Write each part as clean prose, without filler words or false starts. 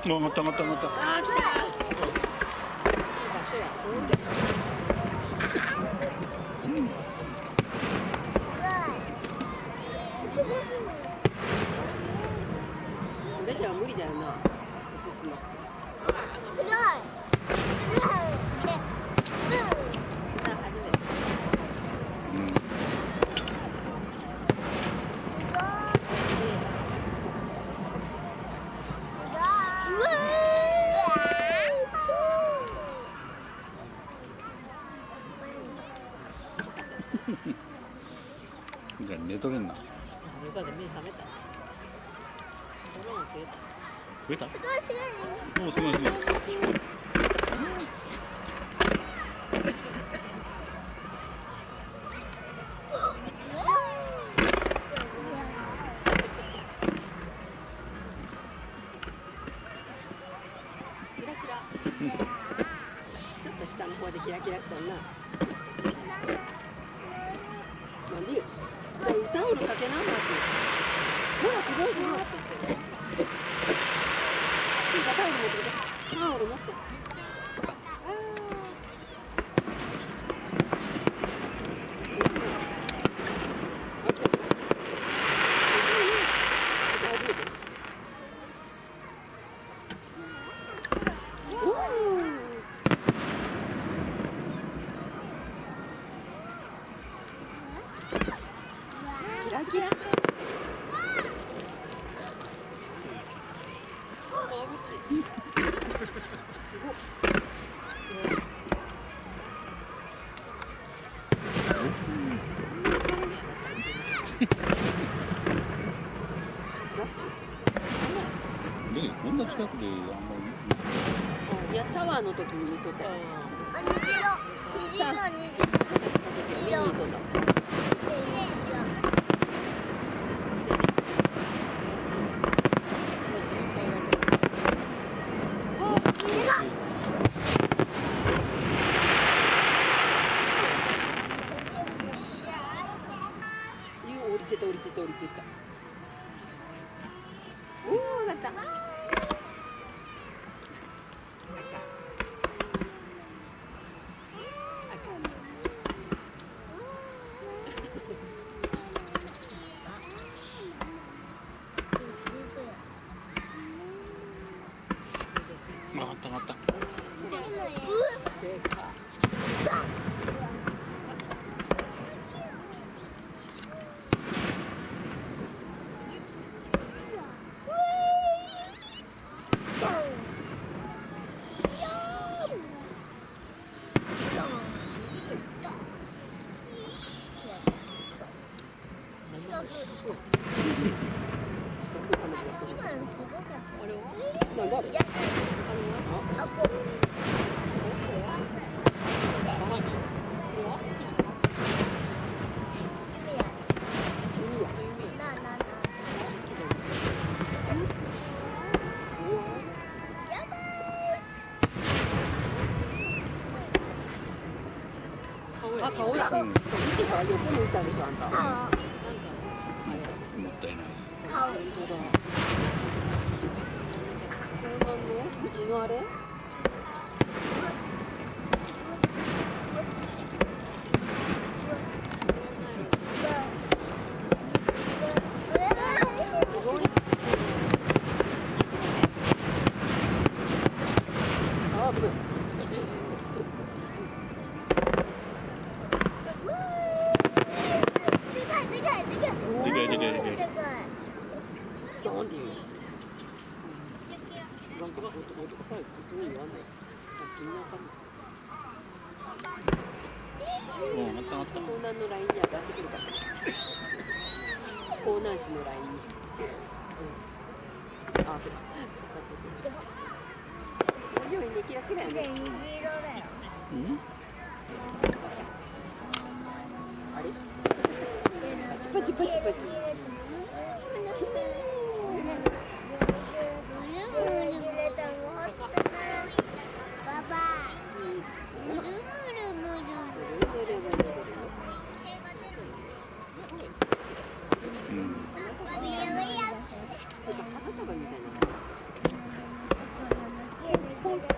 上がった上がった上がった。あー来た。それでは無理だよな。映すの。すごい。じゃあ寝とれんな。よかった、目覚めた。増えた？すごいすごい。おお、すごいすごい。キラキラ。ちょっと下の方でキラキラしたな。なんでよ。タオルかけなまず。ほらすごいすごい。なんかタオル持ってきて。タオル持って。キラキラ。すごい。ラッシュ。ね、こんな近くであんまいや、タワーの時に見とったよ。虹色見に行っとった。降りてた降りてた降りてた。おお、上がった。上がった上がった。あ、顔だ。見てから横向いたでしょ、あんた。もったいない。本当だ。こうなんの？うちのあれ？江南のラインに上がってくるから。江南市のラインに。あ、そうか。良いね、キラキラやね。虹色だよ。あれ？パチパチパチパチ。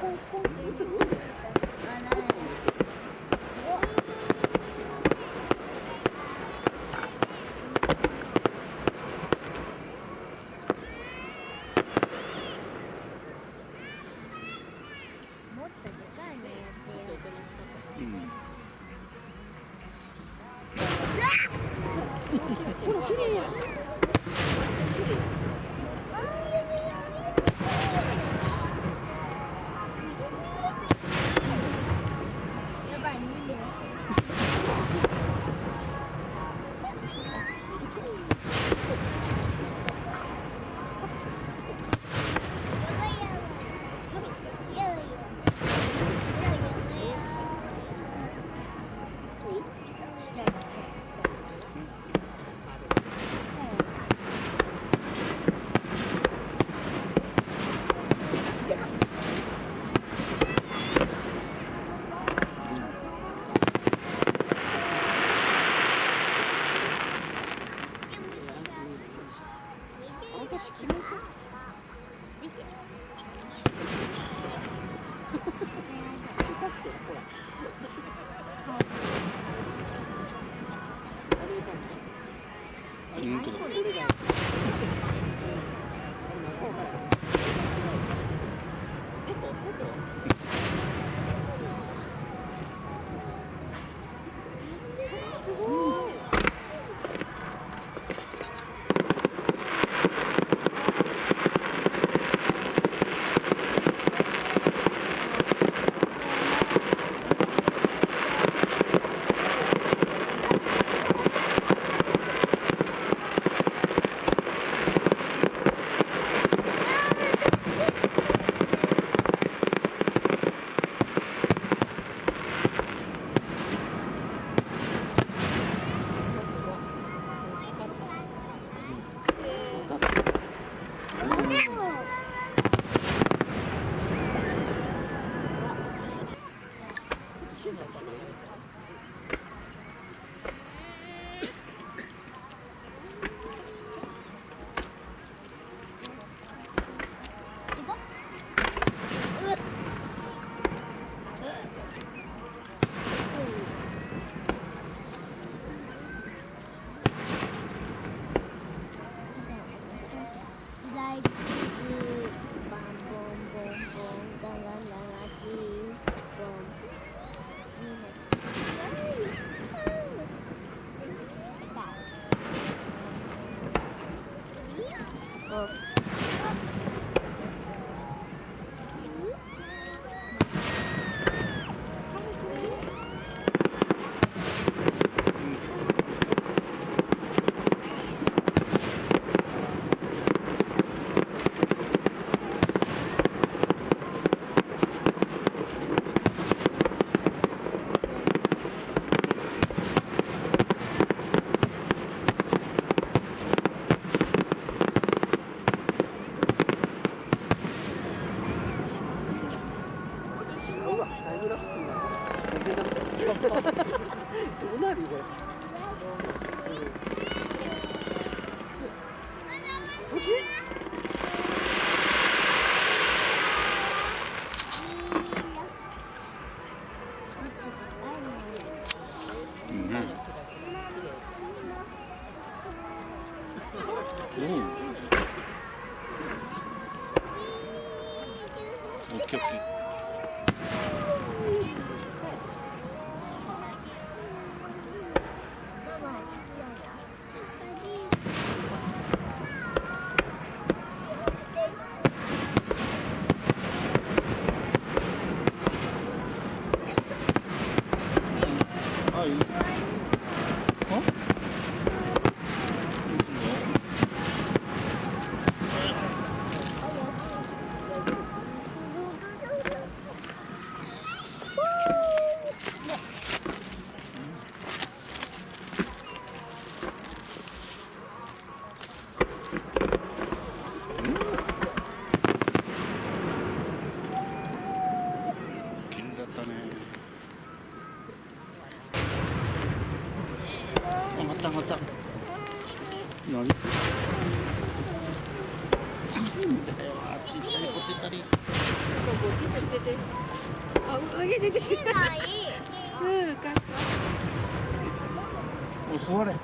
こて。あ、上げててちゃった。うん、か。もう座れ。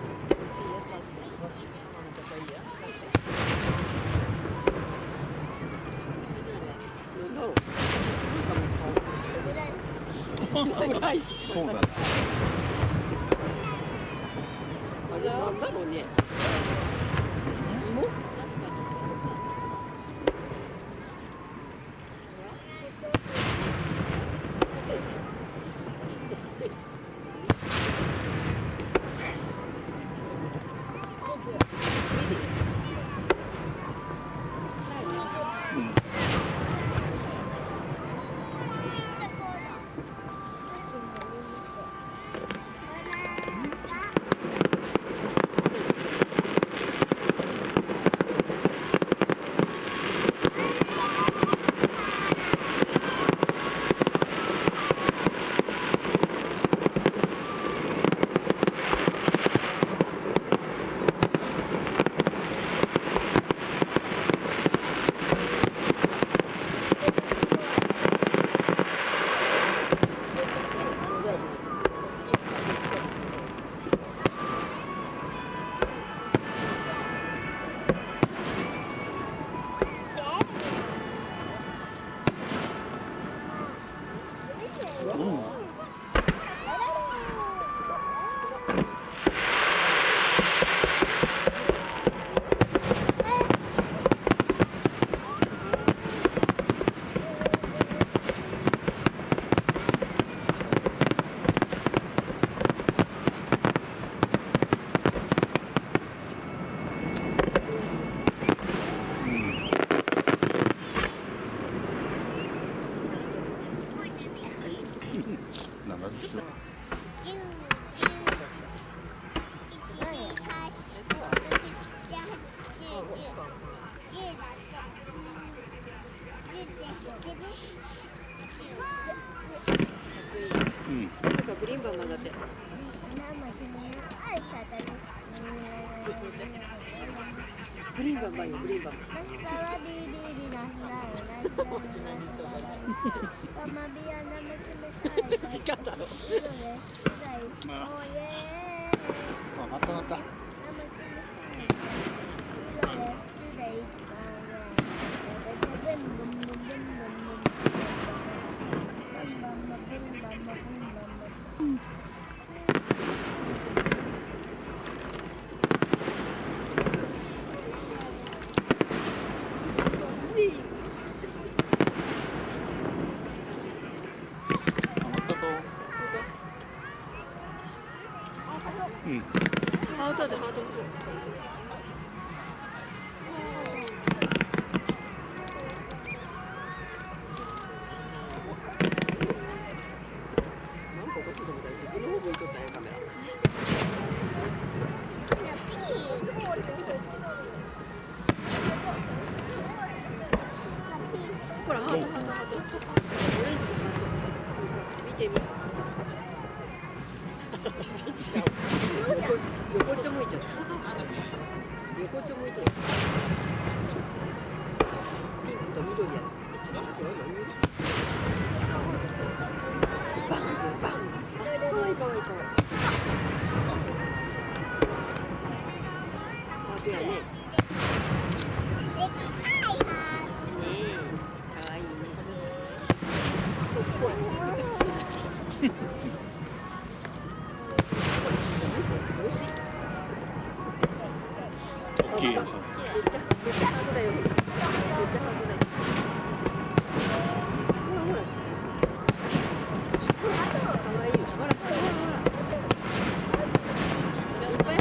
そうなんだ。あれなんだろうね。芋？グリーンバンなんだって。グリーンバンバンよ、グリーンバン。時間だろ。またまた。ハートでハート。ほらハートハートハート。オレンジのハート。見てみ。違う。横っちょ向いちゃう。横っちょ向いちゃう。ピンクと緑や。違うの。バンバン。かわいいかわいいかわいい。ハートやね。ねえ、かわいいね。大きい。めっちゃ白だよ。めっちゃ白だよ。ほらほら。可愛い。ほらほらほら。いっぱい。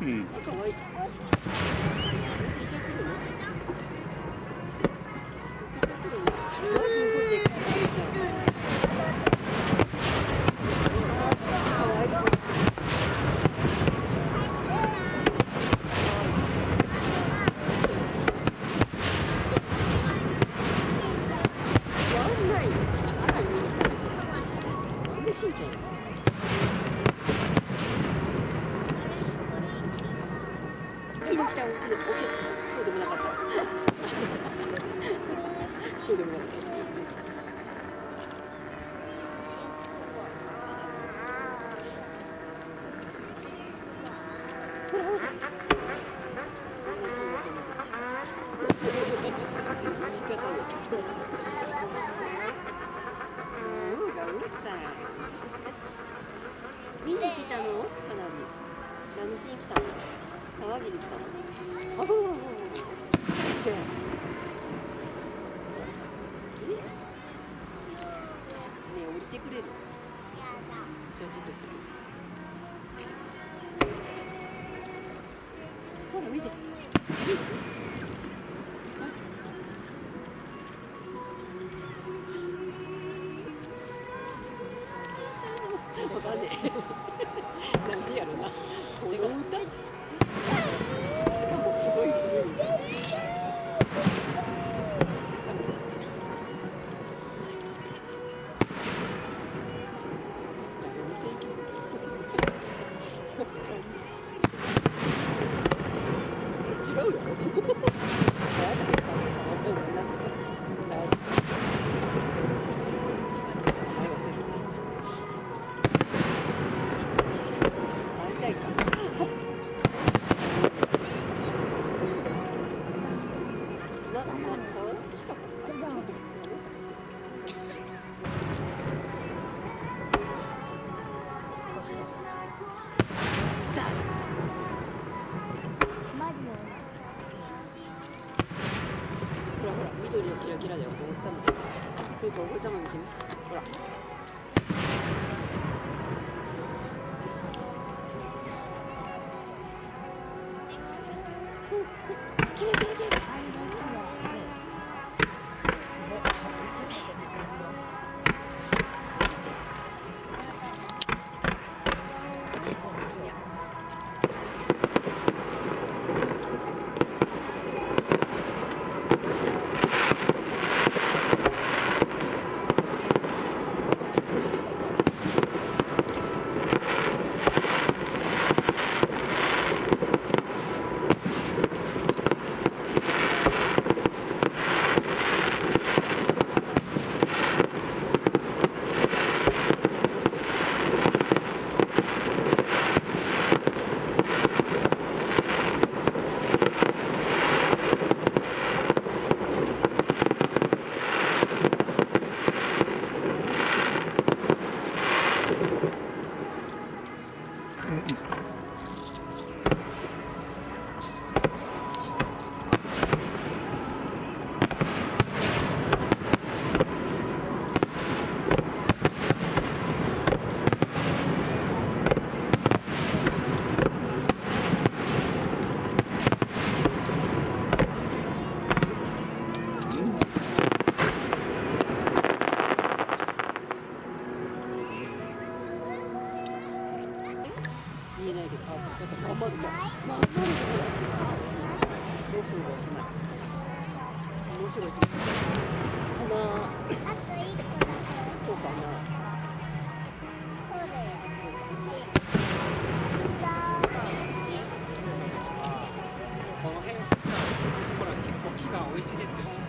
うん。かわいい。かわいい。見に来たの？花火。何しに来たの？騒ぎに来たの？あほほほほ。ねえ、降りてくれる？じゃあじっとする。ほら見て。わかんねえ。なんでやろな。これが歌？しかもすごい古い歌。違うよ。スタート。ほらほら、緑のキラキラだよ。お星様。お星様見てみ。ほら。キラキラキラ。見えないけど、頑張るじゃん。頑張るじゃん。もうすぐおしまい。もうすぐおしまい。そうかな。この辺、ほら結構木が生い茂ってるし。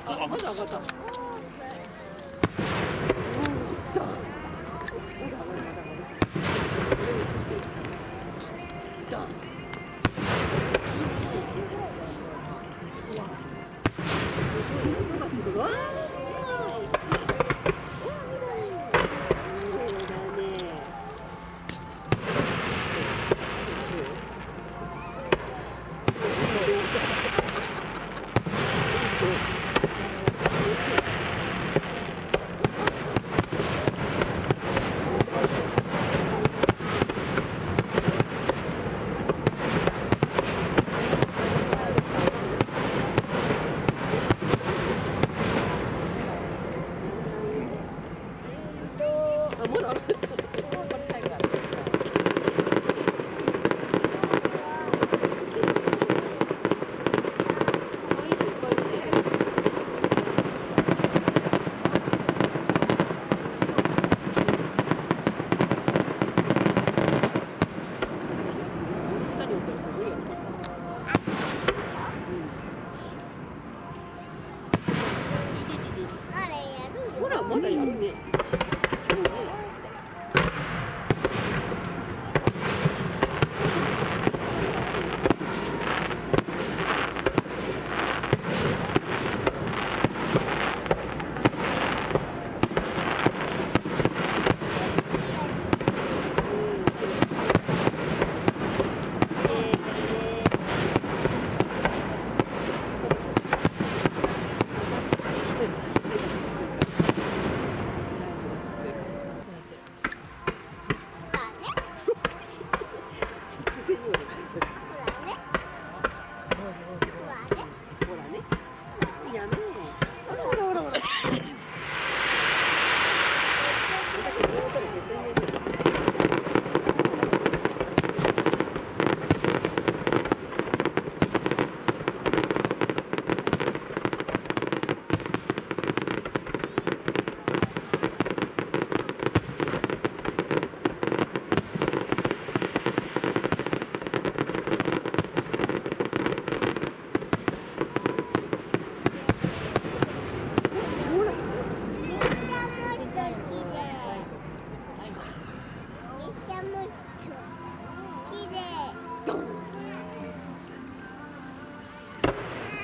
あ、まだ上がった。まだやるね。そうね。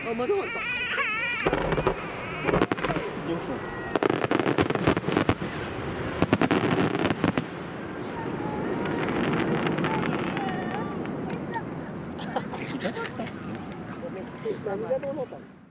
あ、まだまだ。何がどうなったの？